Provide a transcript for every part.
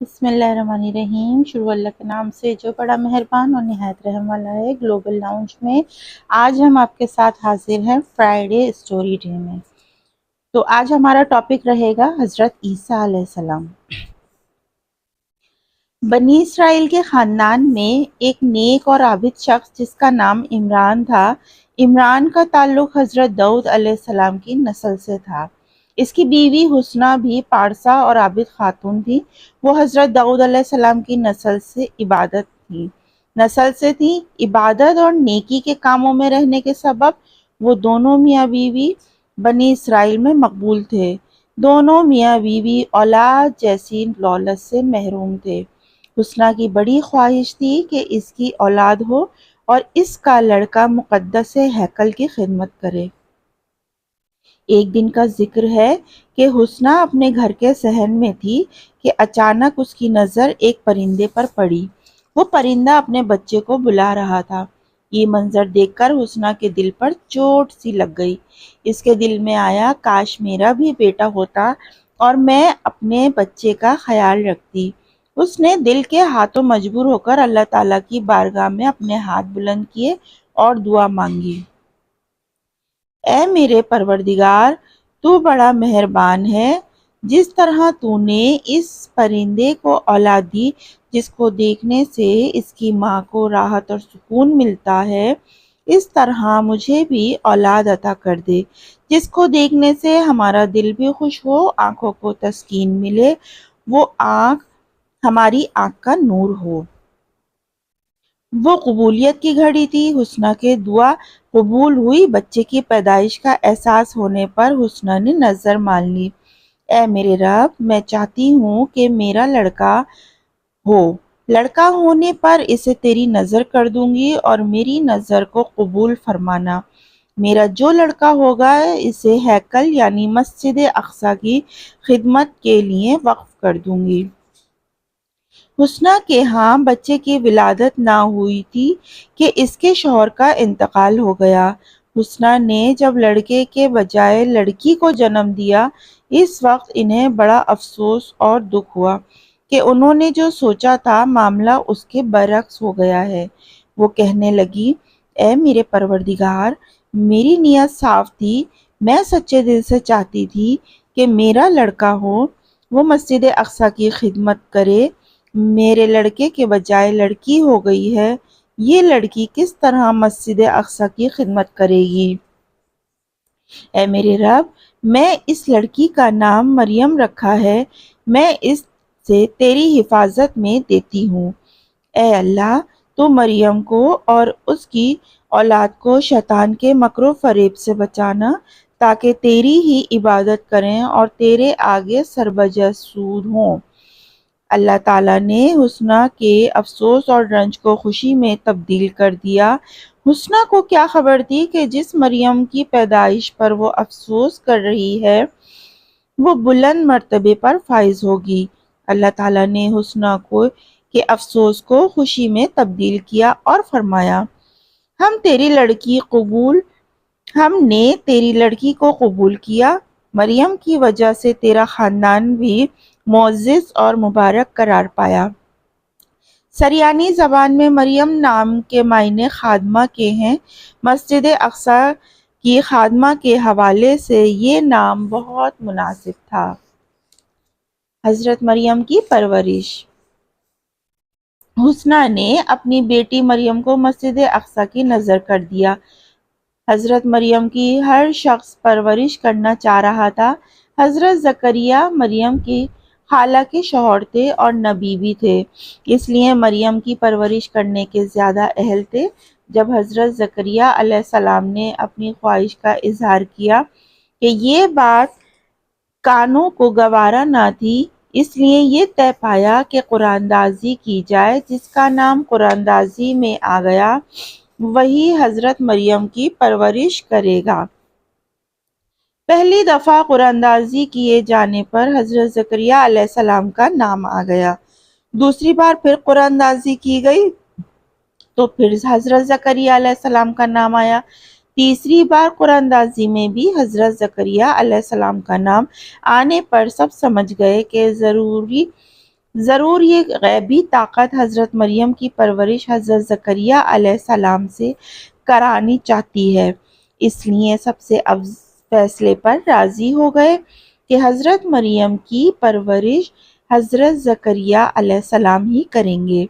بسم اللہ الرحمن الرحیم۔ شروع اللہ کے نام سے جو بڑا مہربان اور نہایت رحم والا ہے۔ گلوبل لاؤنج میں آج ہم آپ کے ساتھ حاضر ہیں فرائیڈے اسٹوری ڈے میں۔ تو آج ہمارا ٹاپک رہے گا حضرت عیسیٰ علیہ السلام۔ بنی اسرائیل کے خاندان میں ایک نیک اور عابد شخص جس کا نام عمران تھا۔ عمران کا تعلق حضرت داؤد علیہ السلام کی نسل سے تھا۔ اس کی بیوی حسنہ بھی پارسا اور عابد خاتون تھی۔ وہ حضرت داؤد علیہ السلام کی نسل سے تھی۔ عبادت اور نیکی کے کاموں میں رہنے کے سبب وہ دونوں میاں بیوی بنی اسرائیل میں مقبول تھے۔ دونوں میاں بیوی اولاد جیسی دولت سے محروم تھے۔ حسنہ کی بڑی خواہش تھی کہ اس کی اولاد ہو اور اس کا لڑکا مقدس ہیکل کی خدمت کرے۔ ایک دن کا ذکر ہے کہ حسنہ اپنے گھر کے صحن میں تھی کہ اچانک اس کی نظر ایک پرندے پر پڑی۔ وہ پرندہ اپنے بچے کو بلا رہا تھا۔ یہ منظر دیکھ کر حسنہ کے دل پر چوٹ سی لگ گئی۔ اس کے دل میں آیا کاش میرا بھی بیٹا ہوتا اور میں اپنے بچے کا خیال رکھتی۔ اس نے دل کے ہاتھوں مجبور ہو کر اللہ تعالیٰ کی بارگاہ میں اپنے ہاتھ بلند کیے اور دعا مانگی۔ اے میرے پروردگار، تو بڑا مہربان ہے۔ جس طرح تو نے اس پرندے کو اولاد دی جس کو دیکھنے سے اس کی ماں کو راحت اور سکون ملتا ہے، اس طرح مجھے بھی اولاد عطا کر دے جس کو دیکھنے سے ہمارا دل بھی خوش ہو، آنکھوں کو تسکین ملے، وہ آنکھ ہماری آنکھ کا نور ہو۔ وہ قبولیت کی گھڑی تھی۔ حسنہ کے دعا قبول ہوئی۔ بچے کی پیدائش کا احساس ہونے پر حسنہ نے نظر مان لی۔ اے میرے رب، میں چاہتی ہوں کہ میرا لڑکا ہو۔ لڑکا ہونے پر اسے تیری نظر کر دوں گی اور میری نظر کو قبول فرمانا۔ میرا جو لڑکا ہوگا اسے ہیکل یعنی مسجد اقصی کی خدمت کے لیے وقف کر دوں گی۔ حسنہ کے ہاں بچے کی ولادت نہ ہوئی تھی کہ اس کے شوہر کا انتقال ہو گیا۔ حسنہ نے جب لڑکے کے بجائے لڑکی کو جنم دیا، اس وقت انہیں بڑا افسوس اور دکھ ہوا کہ انہوں نے جو سوچا تھا معاملہ اس کے برعکس ہو گیا ہے۔ وہ کہنے لگی، اے میرے پروردگار، میری نیت صاف تھی، میں سچے دل سے چاہتی تھی کہ میرا لڑکا ہو، وہ مسجد اقصی کی خدمت کرے۔ میرے لڑکے کے بجائے لڑکی ہو گئی ہے، یہ لڑکی کس طرح مسجد اقصی کی خدمت کرے گی؟ اے میرے رب، میں اس لڑکی کا نام مریم رکھا ہے، میں اس سے تیری حفاظت میں دیتی ہوں۔ اے اللہ، تو مریم کو اور اس کی اولاد کو شیطان کے مکر و فریب سے بچانا تاکہ تیری ہی عبادت کریں اور تیرے آگے سربجسود ہوں۔ اللہ تعالیٰ نے حسنہ کے افسوس اور رنج کو خوشی میں تبدیل کر دیا۔ حسنہ کو کیا خبر تھی کہ جس مریم کی پیدائش پر وہ افسوس کر رہی ہے وہ بلند مرتبے پر فائز ہوگی۔ اللہ تعالیٰ نے حسنہ کے افسوس کو خوشی میں تبدیل کیا اور فرمایا، ہم نے تیری لڑکی کو قبول کیا۔ مریم کی وجہ سے تیرا خاندان بھی معزز اور مبارک قرار پایا۔ سریانی زبان میں مریم نام کے معنی خادمہ کے ہیں۔ مسجد اقصی کی خادمہ کے حوالے سے یہ نام بہت مناسب تھا۔ حضرت مریم کی پرورش۔ حسنہ نے اپنی بیٹی مریم کو مسجد اقصی کی نذر کر دیا۔ حضرت مریم کی ہر شخص پرورش کرنا چاہ رہا تھا۔ حضرت زکریا مریم کی خالہ کے شوہر تھے اور نبی بھی تھے، اس لیے مریم کی پرورش کرنے کے زیادہ اہل تھے۔ جب حضرت زکریا علیہ السلام نے اپنی خواہش کا اظہار کیا کہ یہ بات کانوں کو گوارا نہ تھی، اس لیے یہ طے پایا کہ قرآن دازی کی جائے۔ جس کا نام قرآن دازی میں آ گیا وہی حضرت مریم کی پرورش کرے گا۔ پہلی دفعہ قرآن دازی کیے جانے پر حضرت زکریا علیہ السلام کا نام آ گیا۔ دوسری بار پھر قرآن دازی کی گئی تو پھر حضرت زکریا علیہ السلام کا نام آیا۔ تیسری بار قرآن دازی میں بھی حضرت زکریا علیہ السلام کا نام آنے پر سب سمجھ گئے کہ ضروری ضرور یہ غیبی طاقت حضرت مریم کی پرورش حضرت زکریا علیہ السلام سے کرانی چاہتی ہے، اس لیے سب سے فیصلے پر راضی ہو گئے کہ حضرت مریم کی پرورش حضرت زکریا علیہ السلام ہی کریں گے۔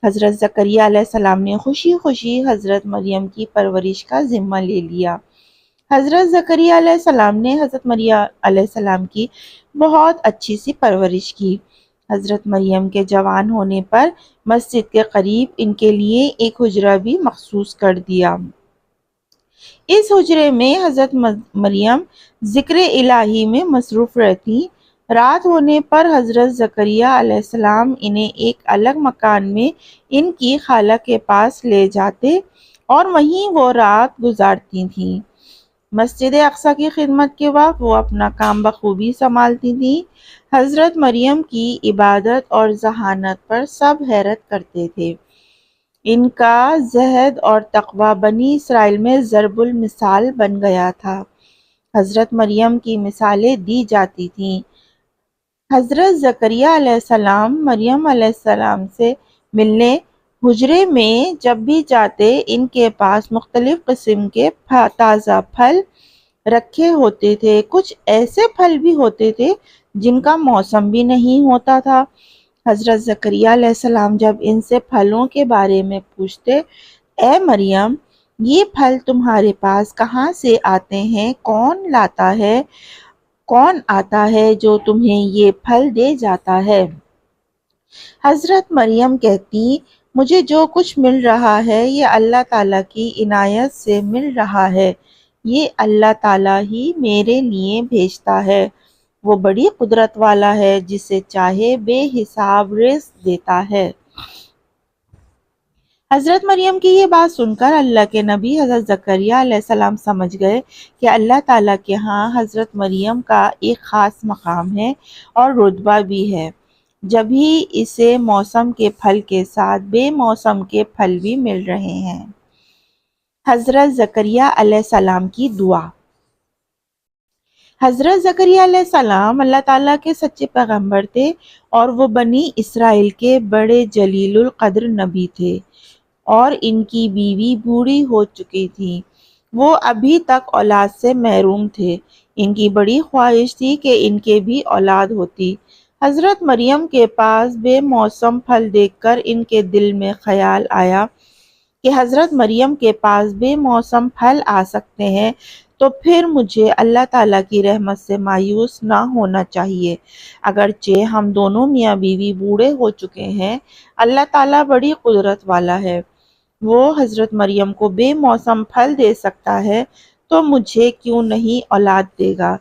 حضرت زکریا علیہ السلام نے خوشی خوشی حضرت مریم کی پرورش کا ذمہ لے لیا۔ حضرت زکریا علیہ السلام نے حضرت مریم علیہ السلام کی بہت اچھی سی پرورش کی۔ حضرت مریم کے جوان ہونے پر مسجد کے قریب ان کے لیے ایک حجرہ بھی مخصوص کر دیا۔ اس حجرے میں حضرت مریم ذکر الہی میں مصروف رہتی۔ رات ہونے پر حضرت زکریا علیہ السلام انہیں ایک الگ مکان میں ان کی خالہ کے پاس لے جاتے اور وہیں وہ رات گزارتی تھیں۔ مسجد اقصیٰ کی خدمت کے وقت وہ اپنا کام بخوبی سنبھالتی تھیں۔ حضرت مریم کی عبادت اور ذہانت پر سب حیرت کرتے تھے۔ ان کا زہد اور تقویٰ بنی اسرائیل میں ضرب المثال بن گیا تھا۔ حضرت مریم کی مثالیں دی جاتی تھیں۔ حضرت زکریا علیہ السلام مریم علیہ السلام سے ملنے حجرے میں جب بھی جاتے ان کے پاس مختلف قسم کے تازہ پھل رکھے ہوتے تھے۔ کچھ ایسے پھل بھی ہوتے تھے جن کا موسم بھی نہیں ہوتا تھا۔ حضرت زکریا علیہ السلام جب ان سے پھلوں کے بارے میں پوچھتے، اے مریم، یہ پھل تمہارے پاس کہاں سے آتے ہیں؟ کون آتا ہے جو تمہیں یہ پھل دے جاتا ہے؟ حضرت مریم کہتی، مجھے جو کچھ مل رہا ہے یہ اللہ تعالیٰ کی عنایت سے مل رہا ہے۔ یہ اللہ تعالیٰ ہی میرے لیے بھیجتا ہے۔ وہ بڑی قدرت والا ہے، جسے چاہے بے حساب رزق دیتا ہے۔ حضرت مریم کی یہ بات سن کر اللہ کے نبی حضرت زکریا علیہ السلام سمجھ گئے کہ اللہ تعالیٰ کے ہاں حضرت مریم کا ایک خاص مقام ہے اور رتبہ بھی ہے، جبھی اسے موسم کے پھل کے ساتھ بے موسم کے پھل بھی مل رہے ہیں۔ حضرت زکریا علیہ السلام کی دعا۔ حضرت زکریا علیہ السلام اللہ تعالیٰ کے سچے پیغمبر تھے اور وہ بنی اسرائیل کے بڑے جلیل القدر نبی تھے، اور ان کی بیوی بوڑھی ہو چکی تھی۔ وہ ابھی تک اولاد سے محروم تھے۔ ان کی بڑی خواہش تھی کہ ان کے بھی اولاد ہوتی۔ حضرت مریم کے پاس بے موسم پھل دیکھ کر ان کے دل میں خیال آیا کہ حضرت مریم کے پاس بے موسم پھل آ سکتے ہیں تو پھر مجھے اللہ تعالیٰ کی رحمت سے مایوس نہ ہونا چاہیے۔ اگرچہ ہم دونوں میاں بیوی بوڑھے ہو چکے ہیں، اللہ تعالیٰ بڑی قدرت والا ہے۔ وہ حضرت مریم کو بے موسم پھل دے سکتا ہے تو مجھے کیوں نہیں اولاد دے گا؟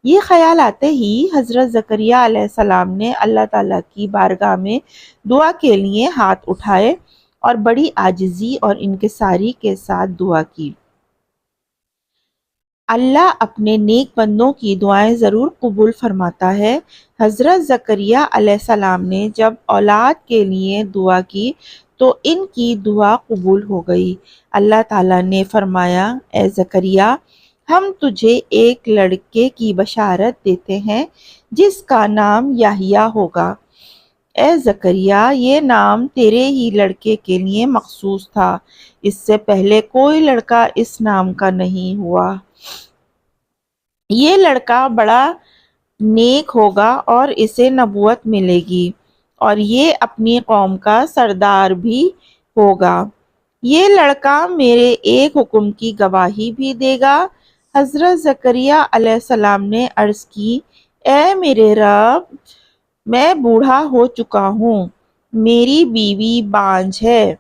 یہ خیال آتے ہی حضرت زکریا علیہ السلام نے اللہ تعالیٰ کی بارگاہ میں دعا کے لیے ہاتھ اٹھائے اور بڑی عاجزی اور انکساری کے ساتھ دعا کی۔ اللہ اپنے نیک بندوں کی دعائیں ضرور قبول فرماتا ہے۔ حضرت زکریا علیہ السلام نے جب اولاد کے لیے دعا کی تو ان کی دعا قبول ہو گئی۔ اللہ تعالیٰ نے فرمایا، اے زکریا، ہم تجھے ایک لڑکے کی بشارت دیتے ہیں جس کا نام یحییٰ ہوگا۔ اے زکریا، یہ نام تیرے ہی لڑکے کے لیے مخصوص تھا، اس سے پہلے کوئی لڑکا اس نام کا نہیں ہوا۔ یہ لڑکا بڑا نیک ہوگا اور اسے نبوت ملے گی، اور یہ اپنی قوم کا سردار بھی ہوگا۔ یہ لڑکا میرے ایک حکم کی گواہی بھی دے گا۔ حضرت زکریا علیہ السلام نے عرض کی، اے میرے رب، میں بوڑھا ہو چکا ہوں، میری بیوی بانجھ ہے،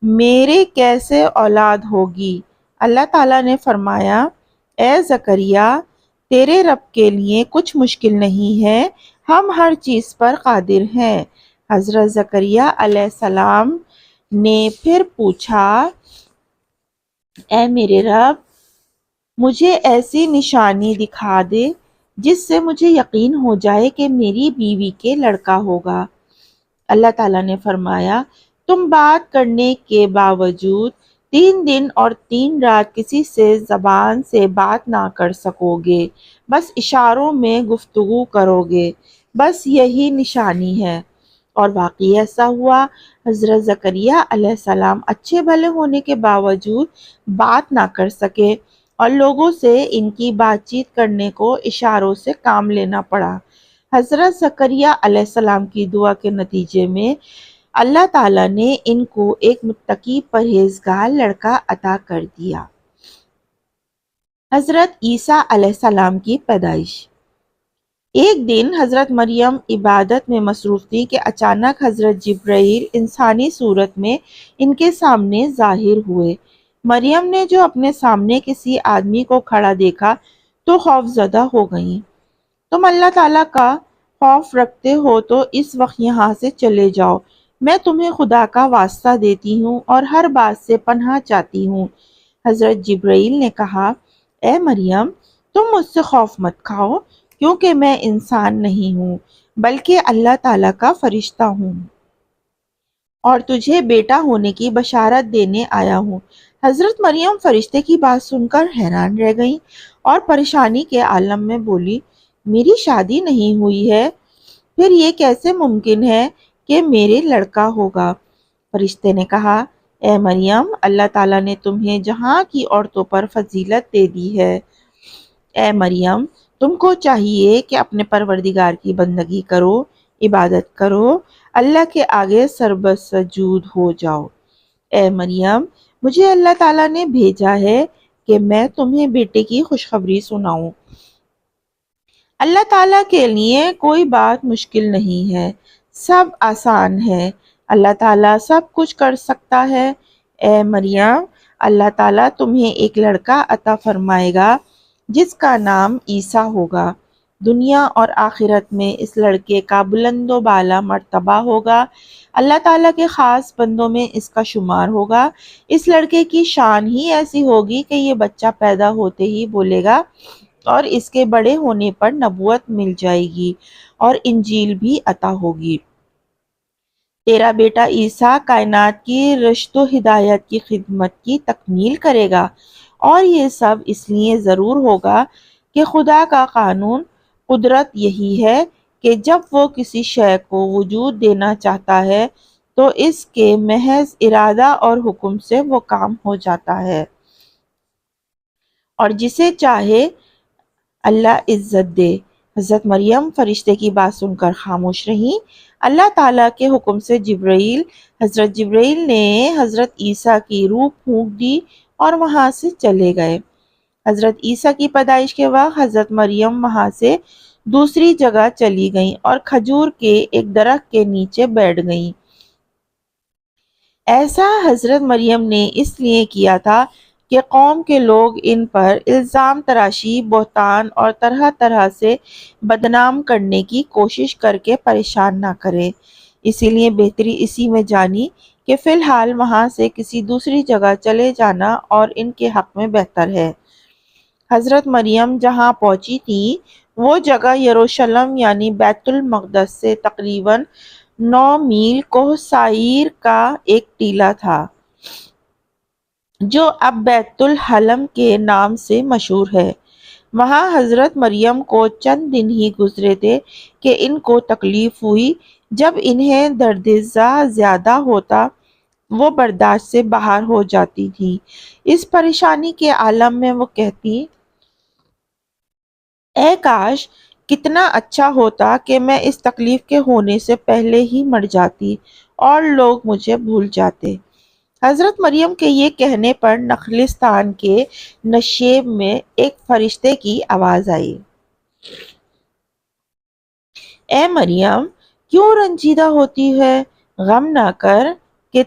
میرے کیسے اولاد ہوگی؟ اللہ تعالیٰ نے فرمایا، اے زکریا، تیرے رب کے لیے کچھ مشکل نہیں ہے، ہم ہر چیز پر قادر ہیں۔ حضرت زکریا علیہ السلام نے پھر پوچھا، اے میرے رب، مجھے ایسی نشانی دکھا دے جس سے مجھے یقین ہو جائے کہ میری بیوی کے لڑکا ہوگا۔ اللہ تعالیٰ نے فرمایا، تم بات کرنے کے باوجود 3 دن اور 3 رات کسی سے زبان سے بات نہ کر سکو گے، بس اشاروں میں گفتگو کرو گے، بس یہی نشانی ہے۔ اور واقعی ایسا ہوا۔ حضرت زکریا علیہ السلام اچھے بھلے ہونے کے باوجود بات نہ کر سکے اور لوگوں سے ان کی بات چیت کرنے کو اشاروں سے کام لینا پڑا۔ حضرت زکریا علیہ السلام کی دعا کے نتیجے میں اللہ تعالیٰ نے ان کو ایک متقی پرہیزگار لڑکا عطا کر دیا۔ حضرت عیسیٰ علیہ السلام کی پیدائش۔ ایک دن حضرت مریم عبادت میں مصروف تھی کہ اچانک حضرت جبرائیل انسانی صورت میں ان کے سامنے ظاہر ہوئے۔ مریم نے جو اپنے سامنے کسی آدمی کو کھڑا دیکھا تو خوف زدہ ہو گئیں۔ تم اللہ تعالیٰ کا خوف رکھتے ہو تو اس وقت یہاں سے چلے جاؤ، میں تمہیں خدا کا واسطہ دیتی ہوں اور ہر بات سے پناہ چاہتی ہوں۔ حضرت جبرائیل نے کہا، اے مریم، تم مجھ سے خوف مت کھاؤ، کیونکہ میں انسان نہیں ہوں بلکہ اللہ تعالیٰ کا فرشتہ ہوں اور تجھے بیٹا ہونے کی بشارت دینے آیا ہوں۔ حضرت مریم فرشتے کی بات سن کر حیران رہ گئیں اور پریشانی کے عالم میں بولی، میری شادی نہیں ہوئی ہے، پھر یہ کیسے ممکن ہے کہ میرے لڑکا ہوگا؟ فرشتے نے کہا، اے مریم، اللہ تعالیٰ نے تمہیں جہاں کی عورتوں پر فضیلت دے دی ہے۔ اے مریم، تم کو چاہیے کہ اپنے پروردگار کی بندگی کرو، عبادت کرو، اللہ کے آگے سربسجود ہو جاؤ۔ اے مریم، مجھے اللہ تعالیٰ نے بھیجا ہے کہ میں تمہیں بیٹے کی خوشخبری سناؤں۔ اللہ تعالیٰ کے لیے کوئی بات مشکل نہیں ہے، سب آسان ہے، اللہ تعالیٰ سب کچھ کر سکتا ہے۔ اے مریم، اللہ تعالیٰ تمہیں ایک لڑکا عطا فرمائے گا جس کا نام عیسیٰ ہوگا۔ دنیا اور آخرت میں اس لڑکے کا بلند و بالا مرتبہ ہوگا، اللہ تعالیٰ کے خاص بندوں میں اس کا شمار ہوگا۔ اس لڑکے کی شان ہی ایسی ہوگی کہ یہ بچہ پیدا ہوتے ہی بولے گا اور اس کے بڑے ہونے پر نبوت مل جائے گی اور انجیل بھی عطا ہوگی۔ تیرا بیٹا عیسیٰ کائنات کی رشد و ہدایت کی خدمت کی تکمیل کرے گا، اور یہ سب اس لیے ضرور ہوگا کہ خدا کا قانون قدرت یہی ہے کہ جب وہ کسی شے کو وجود دینا چاہتا ہے تو اس کے محض ارادہ اور حکم سے وہ کام ہو جاتا ہے، اور جسے چاہے اللہ عزت دے۔ حضرت مریم فرشتے کی بات سن کر خاموش رہیں۔ اللہ تعالیٰ کے حکم سے حضرت جبرائیل نے حضرت عیسیٰ کی روح پھونک دی اور وہاں سے چلے گئے۔ حضرت عیسیٰ کی پیدائش کے وقت حضرت مریم وہاں سے دوسری جگہ چلی گئیں اور کھجور کے ایک درخت کے نیچے بیٹھ گئیں۔ ایسا حضرت مریم نے اس لیے کیا تھا کہ قوم کے لوگ ان پر الزام تراشی، بہتان اور طرح طرح سے بدنام کرنے کی کوشش کر کے پریشان نہ کریں۔ اسی لیے بہتری اسی میں جانی کہ فی الحال وہاں سے کسی دوسری جگہ چلے جانا اور ان کے حق میں بہتر ہے۔ حضرت مریم جہاں پہنچی تھیں وہ جگہ یروشلم یعنی بیت المقدس سے تقریباً 9 میل کوہ سعیر کا ایک ٹیلہ تھا جو اب بیت الحلم کے نام سے مشہور ہے۔ وہاں حضرت مریم کو چند دن ہی گزرے تھے کہ ان کو تکلیف ہوئی۔ جب انہیں درد زا زیادہ ہوتا وہ برداشت سے باہر ہو جاتی تھی۔ اس پریشانی کے عالم میں وہ کہتی، اے کاش کتنا اچھا ہوتا کہ میں اس تکلیف کے ہونے سے پہلے ہی مر جاتی اور لوگ مجھے بھول جاتے۔ حضرت مریم کے یہ کہنے پر نخلستان کے نشیب میں ایک فرشتے کی آواز آئی، اے مریم، کیوں رنجیدہ ہوتی ہے؟ غم نہ کر کہ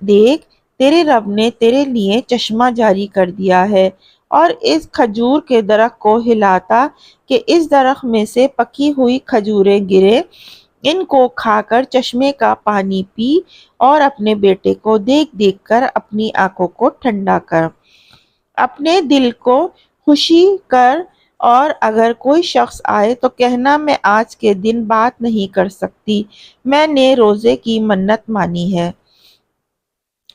دیکھ تیرے رب نے تیرے لیے چشمہ جاری کر دیا ہے اور اس کھجور کے درخت کو ہلاتا کہ اس درخت میں سے پکی ہوئی کھجوریں گرے، ان کو کھا کر چشمے کا پانی پی اور اپنے بیٹے کو دیکھ دیکھ کر اپنی آنکھوں کو ٹھنڈا کر، اپنے دل کو خوشی کر، اور اگر کوئی شخص آئے تو کہنا میں آج کے دن بات نہیں کر سکتی، میں نے روزے کی منت مانی ہے۔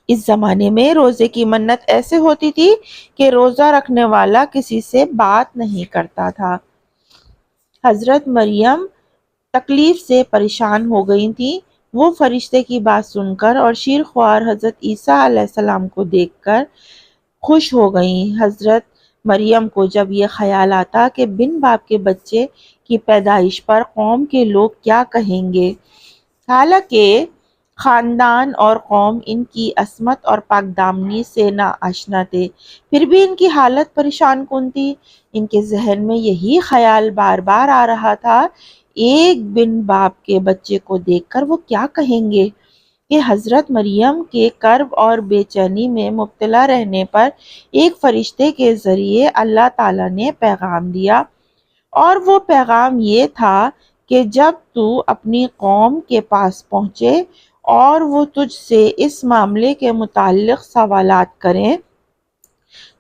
اس زمانے میں روزے کی منت ایسے ہوتی تھی کہ روزہ رکھنے والا کسی سے بات نہیں کرتا تھا۔ حضرت مریم تکلیف سے پریشان ہو گئی تھی۔ وہ فرشتے کی بات سن کر اور شیر خوار حضرت عیسیٰ علیہ السلام کو دیکھ کر خوش ہو گئیں۔ حضرت مریم کو جب یہ خیال آتا کہ بن باپ کے بچے کی پیدائش پر قوم کے لوگ کیا کہیں گے، حالانکہ خاندان اور قوم ان کی عصمت اور پاک دامنی سے نا آشنا تھے، پھر بھی ان کی حالت پریشان کن تھی۔ ان کے ذہن میں یہی خیال بار بار آ رہا تھا، ایک بن باپ کے بچے کو دیکھ کر وہ کیا کہیں گے، کہ حضرت مریم کے کرب اور بے چینی میں مبتلا رہنے پر ایک فرشتے کے ذریعے اللہ تعالیٰ نے پیغام دیا، اور وہ پیغام یہ تھا کہ جب تو اپنی قوم کے پاس پہنچے اور وہ تجھ سے اس معاملے کے متعلق سوالات کریں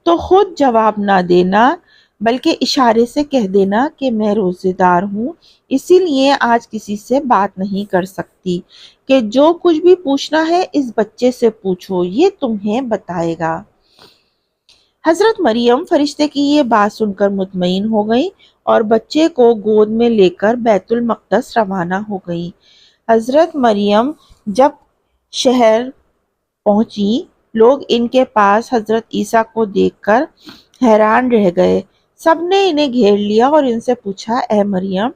تو خود جواب نہ دینا، بلکہ اشارے سے کہہ دینا کہ میں روزے دار ہوں، اسی لیے آج کسی سے بات نہیں کر سکتی، کہ جو کچھ بھی پوچھنا ہے اس بچے سے پوچھو، یہ تمہیں بتائے گا۔ حضرت مریم فرشتے کی یہ بات سن کر مطمئن ہو گئیں اور بچے کو گود میں لے کر بیت المقدس روانہ ہو گئیں۔ حضرت مریم جب شہر پہنچی، لوگ ان کے پاس حضرت عیسیٰ کو دیکھ کر حیران رہ گئے۔ سب نے انہیں گھیر لیا اور ان سے پوچھا، اے مریم،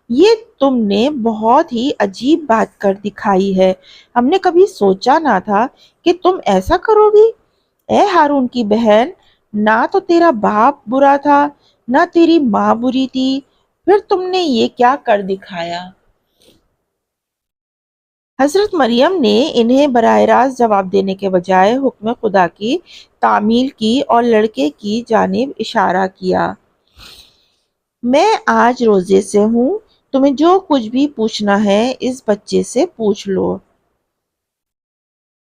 یہ تم نے بہت ہی عجیب بات کر دکھائی ہے، ہم نے کبھی سوچا نہ تھا کہ تم ایسا کرو گی۔ اے ہارون کی بہن، نہ تو تیرا باپ برا تھا نہ تیری ماں بری تھی، پھر تم نے یہ کیا کر دکھایا؟ حضرت مریم نے انہیں براہ راست جواب دینے کے بجائے حکم خدا کی تعمیل کی اور لڑکے کی جانب اشارہ کیا، میں آج روزے سے ہوں، تمہیں جو کچھ بھی پوچھنا ہے اس بچے سے پوچھ لو۔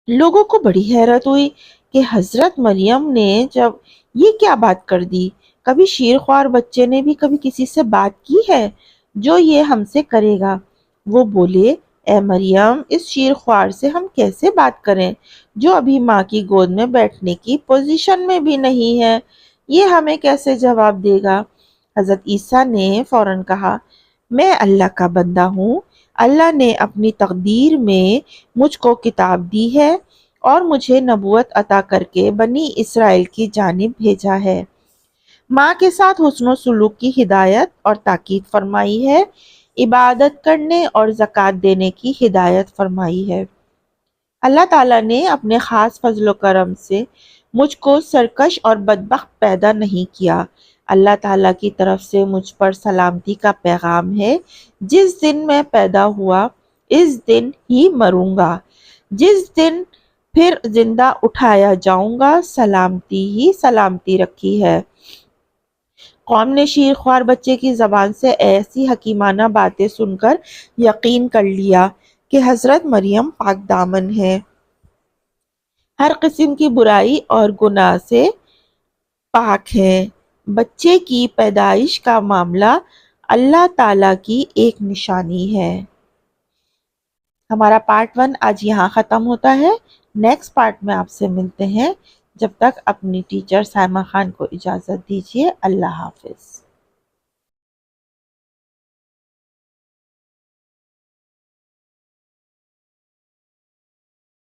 لوگوں کو بڑی حیرت ہوئی کہ حضرت مریم نے جب یہ کیا بات کر دی، کبھی شیرخوار بچے نے بھی کبھی کسی سے بات کی ہے جو یہ ہم سے کرے گا؟ وہ بولے، اے مریم، اس شیرخوار سے ہم کیسے بات کریں جو ابھی ماں کی گود میں بیٹھنے کی پوزیشن میں بھی نہیں ہے، یہ ہمیں کیسے جواب دے گا؟ حضرت عیسیٰ نے فوراً کہا، میں اللہ کا بندہ ہوں، اللہ نے اپنی تقدیر میں مجھ کو کتاب دی ہے اور مجھے نبوت عطا کر کے بنی اسرائیل کی جانب بھیجا ہے، ماں کے ساتھ حسن و سلوک کی ہدایت اور تاکید فرمائی ہے، عبادت کرنے اور زکوٰۃ دینے کی ہدایت فرمائی ہے۔ اللہ تعالیٰ نے اپنے خاص فضل و کرم سے مجھ کو سرکش اور بدبخت پیدا نہیں کیا۔ اللہ تعالیٰ کی طرف سے مجھ پر سلامتی کا پیغام ہے، جس دن میں پیدا ہوا اس دن ہی مروں گا، جس دن پھر زندہ اٹھایا جاؤں گا سلامتی ہی سلامتی رکھی ہے۔ قوم نے شیرخوار بچے کی زبان سے ایسی حکیمانہ باتیں سن کر یقین کر لیا کہ حضرت مریم پاک دامن ہے، ہر قسم کی برائی اور گناہ سے پاک ہے۔ بچے کی پیدائش کا معاملہ اللہ تعالیٰ کی ایک نشانی ہے۔ ہمارا پارٹ 1 آج یہاں ختم ہوتا ہے۔ نیکسٹ پارٹ میں آپ سے ملتے ہیں۔ جب تک اپنی ٹیچر سائمہ خان کو اجازت دیجیے۔ اللہ حافظ۔